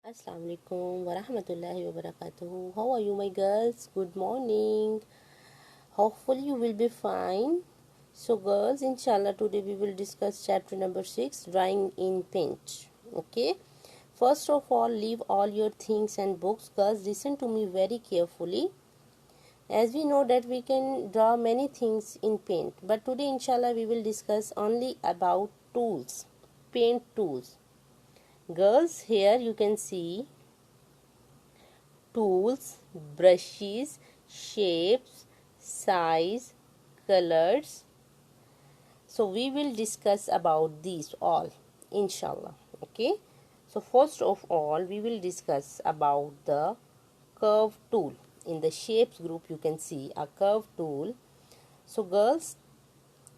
Assalamu alaikum wa rahmatullahi wa barakatuhu. How are you, my girls? Good morning. Hopefully, you will be fine. So, girls, inshallah, today we will discuss chapter number 6, drawing in paint. Okay, first of all, leave all your things and books. Girls, listen to me very carefully. As we know that we can draw many things in paint, but today, inshallah, we will discuss only about tools, paint tools. Girls, here you can see tools, brushes, shapes, size, colors. So we will discuss about these all, inshallah. Okay. So first of all, we will discuss about the curve tool. In the shapes group, you can see a curve tool. So girls,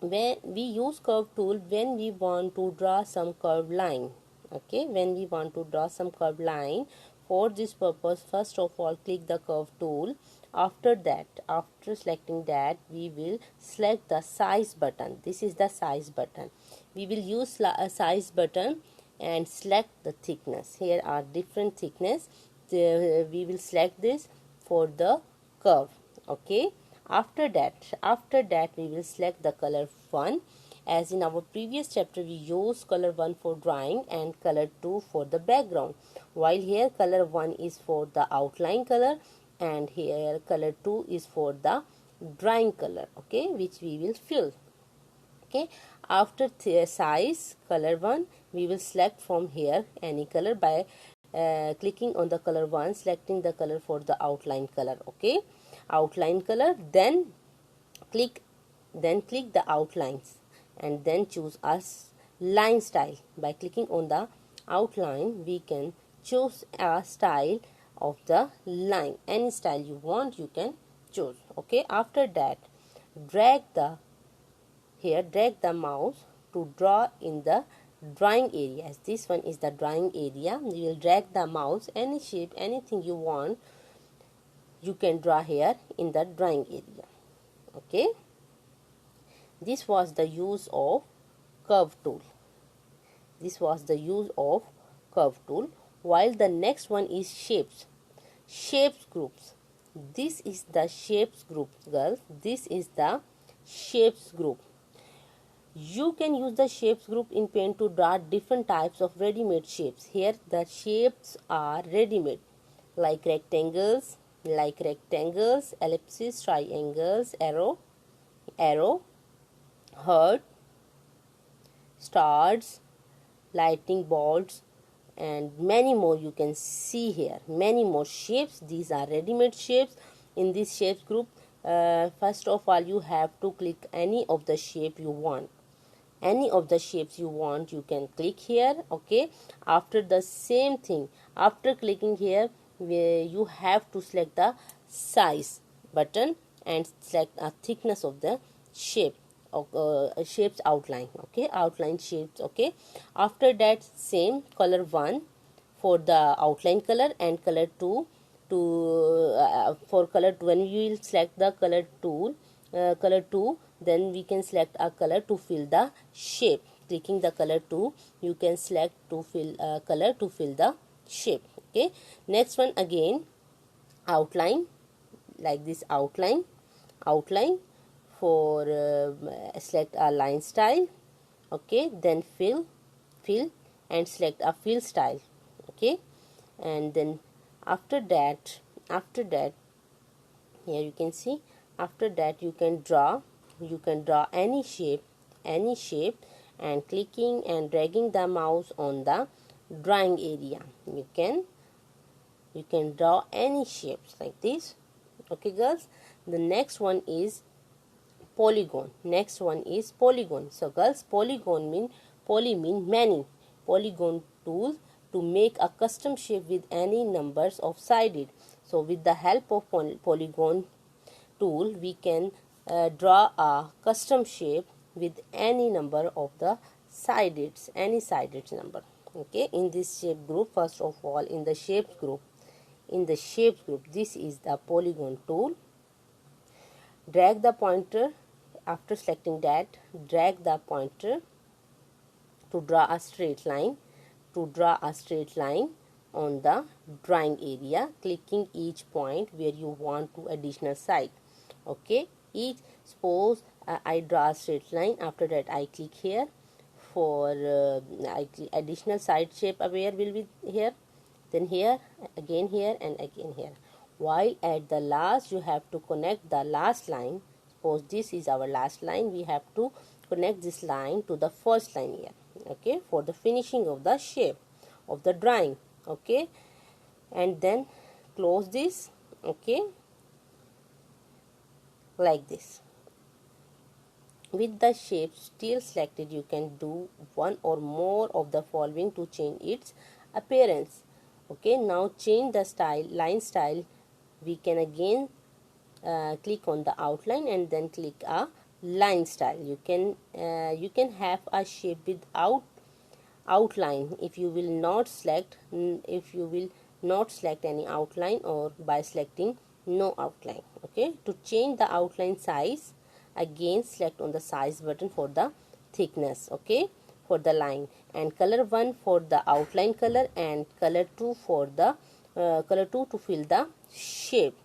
when we use curve tool when we want to draw some curved line. Okay, when we want to draw some curved line, for this purpose, first of all, click the curve tool. After that, after selecting that, we will select the size button. This is the size button. We will use a size button and select the thickness. Here are different thickness. We will select this for the curve. Okay, after that we will select the color 1. As in our previous chapter, we use color 1 for drawing and color 2 for the background, while here color 1 is for the outline color and here color 2 is for the drawing color, okay, which we will fill. Okay, after size color 1, we will select from here any color by clicking on the color 1, selecting the color for the outline color. Okay, outline color, then click the outlines and then choose as line style. By clicking on the outline, we can choose a style of the line. Any style you want, you can choose. Okay, after that, drag the mouse to draw in the drawing area. As this one is the drawing area, you will drag the mouse, any shape, anything you want, you can draw here in the drawing area. Okay, this was the use of curve tool. While the next one is shapes groups. This is the shapes group, girls. This is the shapes group. You can use the shapes group in paint to draw different types of ready-made shapes. Here the shapes are ready-made, like rectangles, ellipses, triangles, arrow, heart, stars, lightning bolts, and many more. You can see here many more shapes. These are ready-made shapes. In this shapes group, first of all, you have to click any of the shape you want. You can click here. Okay, after the same thing, after clicking here, you have to select the size button and select a thickness of the shape, shapes outline. Okay, outline shapes. Okay, after that, same color 1 for the outline color and color 2 for color 2. When you will select the color tool, color 2, then we can select a color to fill the shape. Clicking the color 2, you can select to fill color to fill the shape. Okay, next one again, outline, like this outline for select a line style. Okay, then fill and select a fill style. Okay, and then after that here you can see, after that you can draw any shape and clicking and dragging the mouse on the drawing area, you can draw any shapes like this. Okay, girls, the next one is polygon. So girls, polygon mean many. Polygon tool to make a custom shape with any numbers of sided. So with the help of polygon tool, we can draw a custom shape with any number of the sideds, any sided number. Okay, in this shape group, first of all, in the shapes group, this is the polygon tool. Drag the pointer. After selecting that, drag the pointer to draw a straight line. on the drawing area, clicking each point where you want to additional side. Okay, each suppose I draw a straight line. After that I click here for additional side shape. Where will be here, then here, again here, and again here. While at the last you have to connect the last line. Suppose this is our last line, we have to connect this line to the first line here. Okay, for the finishing of the shape of the drawing. Okay, and then close this. Okay, like this. With the shape still selected, you can do one or more of the following to change its appearance. Okay, now change the style, line style. We can again click on the outline and then click a line style. You can have a shape without outline if you will not select any outline, or by selecting no outline. Okay, to change the outline size, again select on the size button for the thickness. Okay, for the line, and color 1 for the outline color, and color 2 for the color 2 to fill the shape,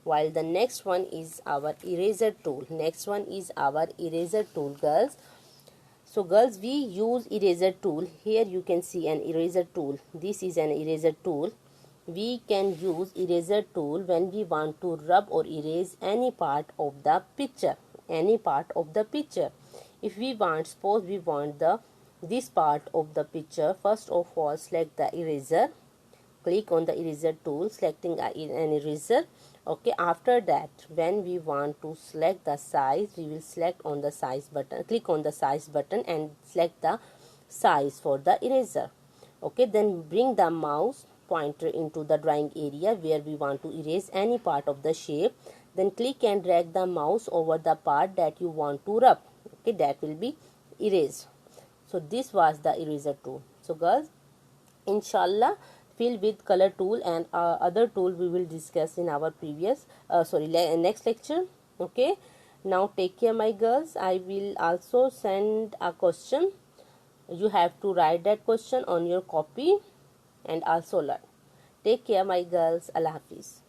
while the next one is our eraser tool. Girls. So girls, we use eraser tool. Here you can see an eraser tool. This is an eraser tool. We can use eraser tool when we want to rub or erase any part of the picture. If we want, suppose we want this part of the picture, first of all select the eraser, click on the eraser tool, selecting an eraser. Okay, after that when we want to select the size, we will select on the size button, click on the size button and select the size for the eraser. Okay, then bring the mouse pointer into the drawing area where we want to erase any part of the shape, then click and drag the mouse over the part that you want to rub. Okay, that will be erased. So this was the eraser tool. So girls, inshallah, fill with color tool and other tool we will discuss in our previous next lecture. Okay, now take care my girls. I will also send a question. You have to write that question on your copy and also learn. Take care my girls. Allah Hafiz.